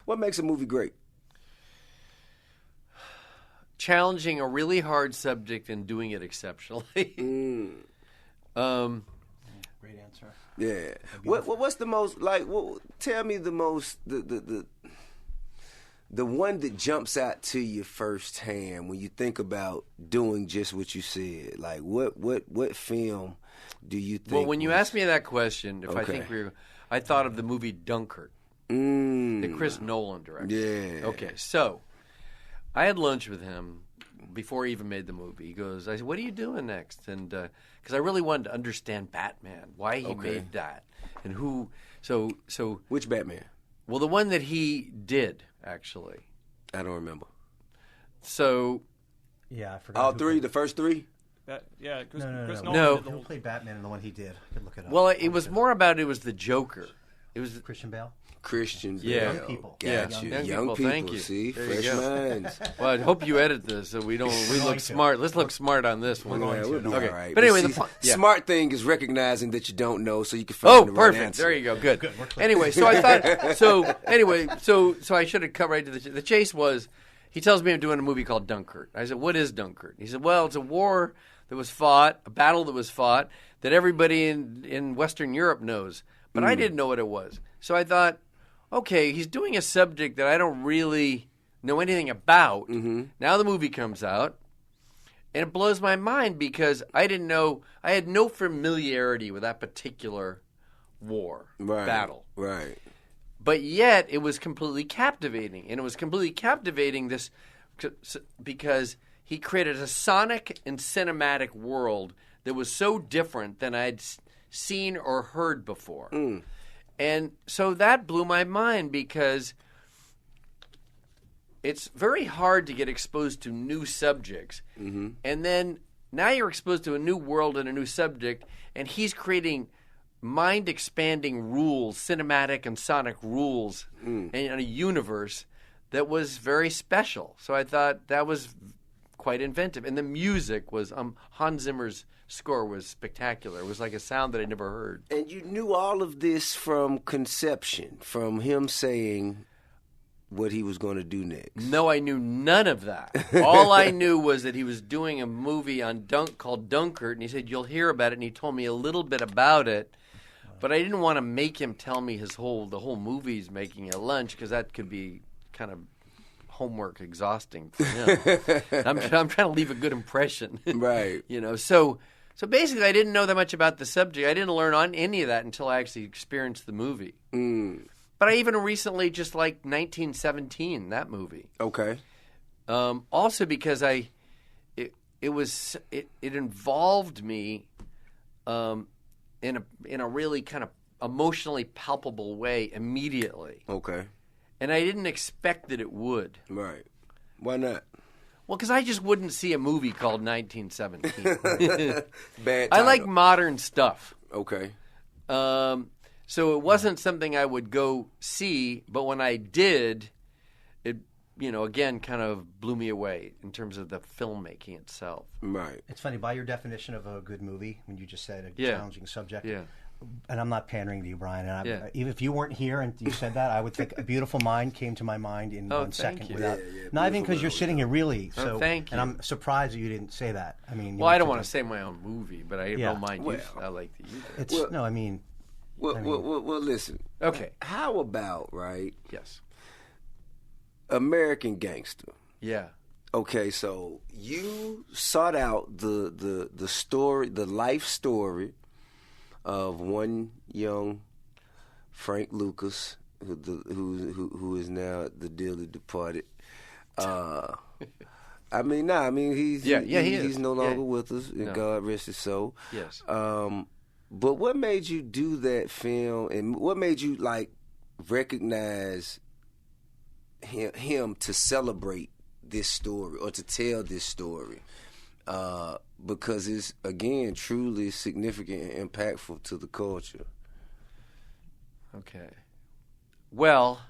What makes a movie great? Challenging a really hard subject and doing it exceptionally. Great answer. Yeah. What's the most like? Tell me the most the one that jumps out to you firsthand when you think about doing just what you said. Like what film do you think? Well, when you asked me that question, if I think I thought of the movie Dunkirk, that Chris Nolan directed. Yeah. Okay, so I had lunch with him before he even made the movie. He goes, I said, what are you doing next? And because I really wanted to understand Batman, why he made that, and who. So which Batman? Well, the one that he did, actually. I don't remember. So. Yeah, I forgot. All three, the first three? Chris No. Nolan did who played Batman in the one he did? I could look it up. Well, it was more about it was the Joker. It was Christian Bale. Yeah. Young people. Got you. Young people. Thank you. See, There you fresh go. minds. Well, I hope you edit this so we look smart. Let's look smart on this one. Yeah, we'll be Okay. all right. But anyway, see, yeah. smart thing is recognizing that you don't know, so you can find the right perfect. answer. There you go. Good. Anyway, so I thought. So I should have cut right to the chase. Was he tells me I'm doing a movie called Dunkirk? I said, what is Dunkirk? He said, well, it's a war that was fought, a battle that was fought that everybody in Western Europe knows, but I didn't know what it was. So I thought, okay, he's doing a subject that I don't really know anything about. Mm-hmm. Now the movie comes out, and it blows my mind because I didn't know, I had no familiarity with that particular war, battle. Right. But yet it was completely captivating, and it was completely captivating because he created a sonic and cinematic world that was so different than I'd seen or heard before. And so that blew my mind because it's very hard to get exposed to new subjects. Mm-hmm. And then now you're exposed to a new world and a new subject, and he's creating mind-expanding rules, cinematic and sonic rules, in a universe that was very special. So I thought that was quite inventive. And the music was Hans Zimmer's score was spectacular. It was like a sound that I'd never heard. And you knew all of this from conception, from him saying what he was going to do next. No, I knew none of that. All I knew was that he was doing a movie on called Dunkirk, and he said, you'll hear about it, and he told me a little bit about it. But I didn't want to make him tell me the whole movie's making a lunch, because that could be kind of homework exhausting for him. I'm trying to leave a good impression. Right. So basically I didn't know that much about the subject. I didn't learn on any of that until I actually experienced the movie. But I even recently just liked 1917, that movie. Okay. Also because it involved me in a really kind of emotionally palpable way immediately. Okay. And I didn't expect that it would. Right. Why not? Well, because I just wouldn't see a movie called 1917. Bad title. I like modern stuff. Okay. So it wasn't something I would go see, but when I did, it, again, kind of blew me away in terms of the filmmaking itself. Right. It's funny, by your definition of a good movie, when you just said a challenging subject, and I'm not pandering to you, Brian, and even if you weren't here and you said that, I would think A Beautiful Mind came to my mind in 1 second. You. Without, not even because you're sitting here, really. So, thank you. And I'm surprised that you didn't say that. I mean, well, I don't want to say my own movie, but I don't mind you. I like the you. It's no, I mean. Well, listen. Okay. How about, right? Yes. American Gangster. Yeah. Okay, so you sought out the story, the life story of one young Frank Lucas, who is now the dearly departed. He's no longer with us, and God rest his soul. Yes. But what made you do that film, and what made you recognize him to celebrate this story or to tell this story? Because it's, again, truly significant and impactful to the culture. Okay. Well,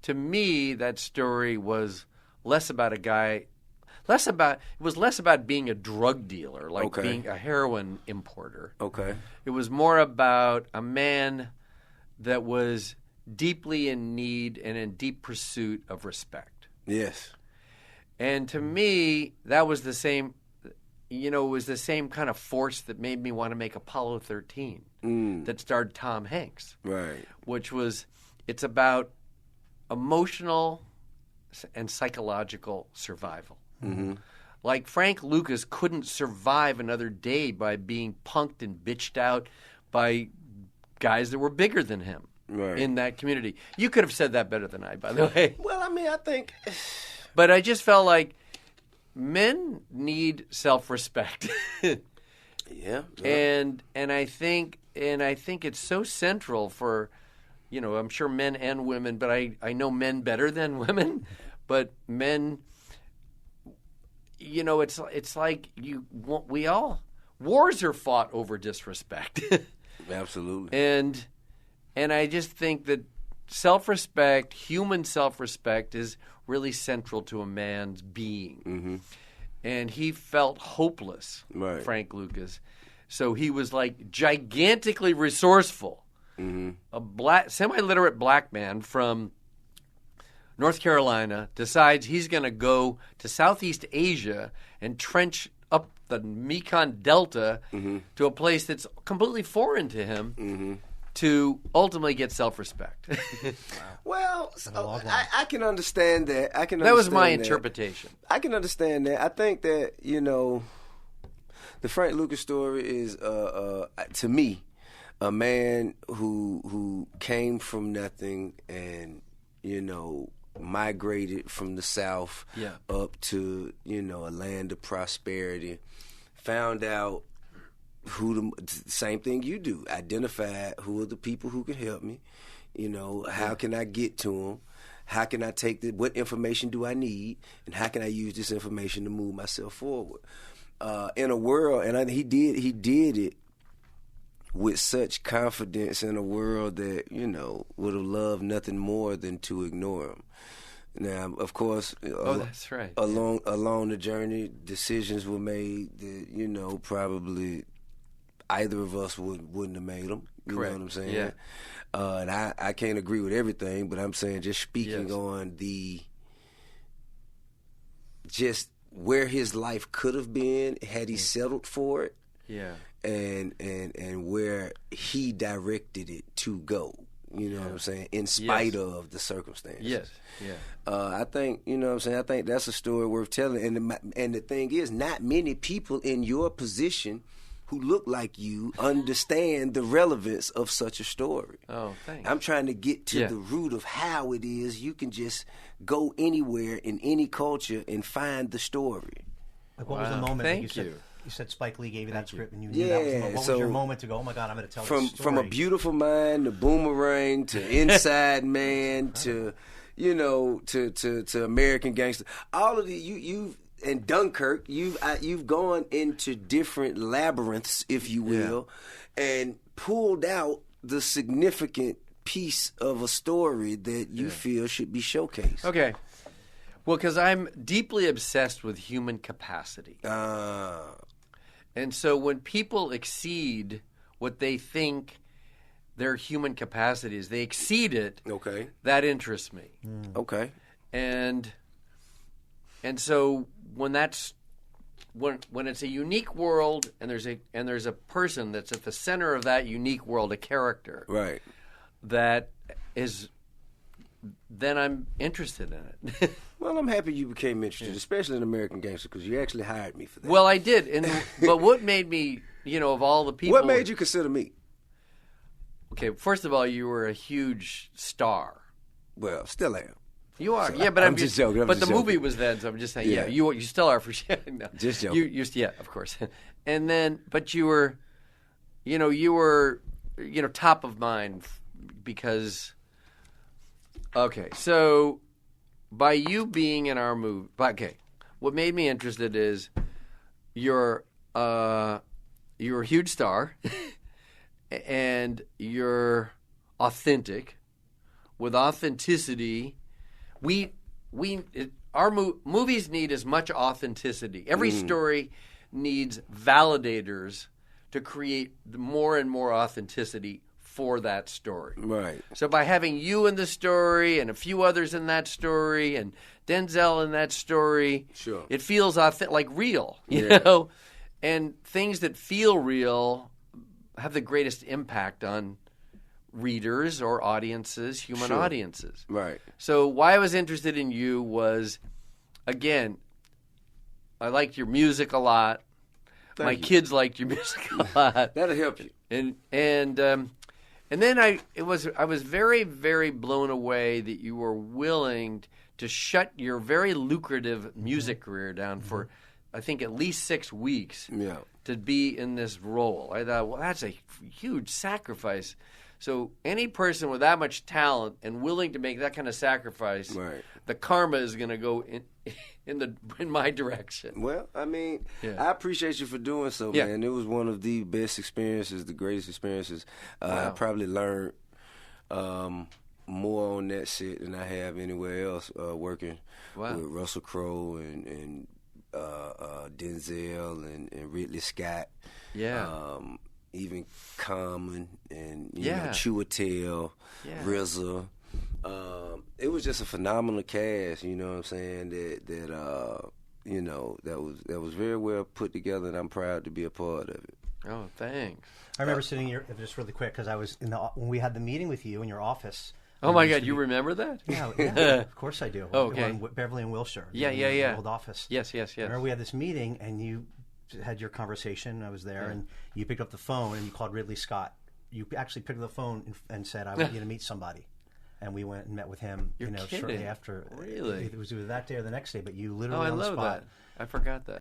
to me, that story was less about being a drug dealer, being a heroin importer. Okay. It was more about a man that was deeply in need and in deep pursuit of respect. Yes. And to me, that was the same, it was the same kind of force that made me want to make Apollo 13 that starred Tom Hanks. Right. Which was, it's about emotional and psychological survival. Mm-hmm. Like Frank Lucas couldn't survive another day by being punked and bitched out by guys that were bigger than him in that community. You could have said that better than I, by the way. Well, I mean, I think... But I just felt like men need self-respect. Yeah. And I think it's so central for, I'm sure men and women, but I know men better than women, but men, it's like wars are fought over disrespect. Absolutely. And I just think that self-respect, human self-respect, is really central to a man's being. Mm-hmm. And he felt hopeless, Frank Lucas. So he was like gigantically resourceful. Mm-hmm. A semi-literate black man from North Carolina decides he's going to go to Southeast Asia and trench up the Mekong Delta to a place that's completely foreign to him to ultimately get self-respect. Well, I can understand that. That was my interpretation. I can understand that. I think that, the Frank Lucas story is, to me, a man who came from nothing and, migrated from the South up to, a land of prosperity, found out same thing you do, identify who are the people who can help me, how can I get to them, how can I take what information do I need, and how can I use this information to move myself forward in a world, and he did it with such confidence in a world that would have loved nothing more than to ignore him. Now, of course, that's right. Along the journey, decisions were made that probably either of us wouldn't have made them. You Correct. know what I'm saying? Yeah. And I can't agree with everything, but I'm saying just speaking on just where his life could have been had he settled for it. Yeah. And where he directed it to go. You know what I'm saying? In spite of the circumstances. Yes. Yeah. I think, I think that's a story worth telling. And the thing is, not many people in your position who look like you understand the relevance of such a story. Oh, thanks. I'm trying to get to the root of how it is you can just go anywhere in any culture and find the story. Like, what was the moment Thank that you. You said Spike Lee gave you that script and you knew that was the moment. What was your moment to go, oh my God, I'm going to tell this story? From A Beautiful Mind to Boomerang to Inside Man to, to American Gangster. All of the, you've and Dunkirk, you've gone into different labyrinths, if you will, and pulled out the significant piece of a story that you feel should be showcased. Okay. Well, because I'm deeply obsessed with human capacity. And so when people exceed what they think their human capacity is, they exceed it. Okay. That interests me. Okay. And so when it's a unique world and there's a person that's at the center of that unique world, a character, right, that is, then I'm interested in it. Well, I'm happy you became interested, especially in American Gangster, because you actually hired me for that. Well, I did, but what made me, of all the people, what made you consider me? Okay, first of all, you were a huge star. Well, still am. You are, so, but I'm just joking. But the movie was then, so I'm just saying, you still are for sure. No. Just joking. Yeah, of course. And then, but you were top of mind because, okay, so by you being in our movie, what made me interested is you're a huge star, and you're authentic. With authenticity, our movies need as much authenticity. Every story needs validators to create more and more authenticity for that story. Right. So by having you in the story and a few others in that story and Denzel in that story, sure, it feels like real, you know? And things that feel real have the greatest impact on readers or audiences, human audiences. Right. So why I was interested in you was, again, I liked your music a lot. My kids liked your music a lot. That'll help you. And then I was very, very blown away that you were willing to shut your very lucrative music career down for, I think, at least 6 weeks to be in this role. I thought, well, that's a huge sacrifice. So any person with that much talent and willing to make that kind of sacrifice, the karma is going to go in my direction. Well, I mean, I appreciate you for doing so, man. It was one of the best experiences, the greatest experiences. I probably learned more on that set than I have anywhere else, working with Russell Crowe and Denzel and Ridley Scott. Even Common and you know, Chiwetel, RZA. It was just a phenomenal cast, you know what I'm saying, that you know, that was very well put together, and I'm proud to be a part of it. Oh, thanks. I remember sitting here, just really quick, because I was when we had the meeting with you in your office. Oh my God, you remember that? Yeah, of course I do. Oh, okay. In Beverly and Wilshire. Yeah. Old office. Yes. I remember we had this meeting, and you had your conversation. I was there, and you picked up the phone and you called Ridley Scott. You actually picked up the phone and said, "I want you to meet somebody." And we went and met with him. You're kidding. Shortly after. Really? It was either that day or the next day. But you literally I on the love spot. that. I forgot that.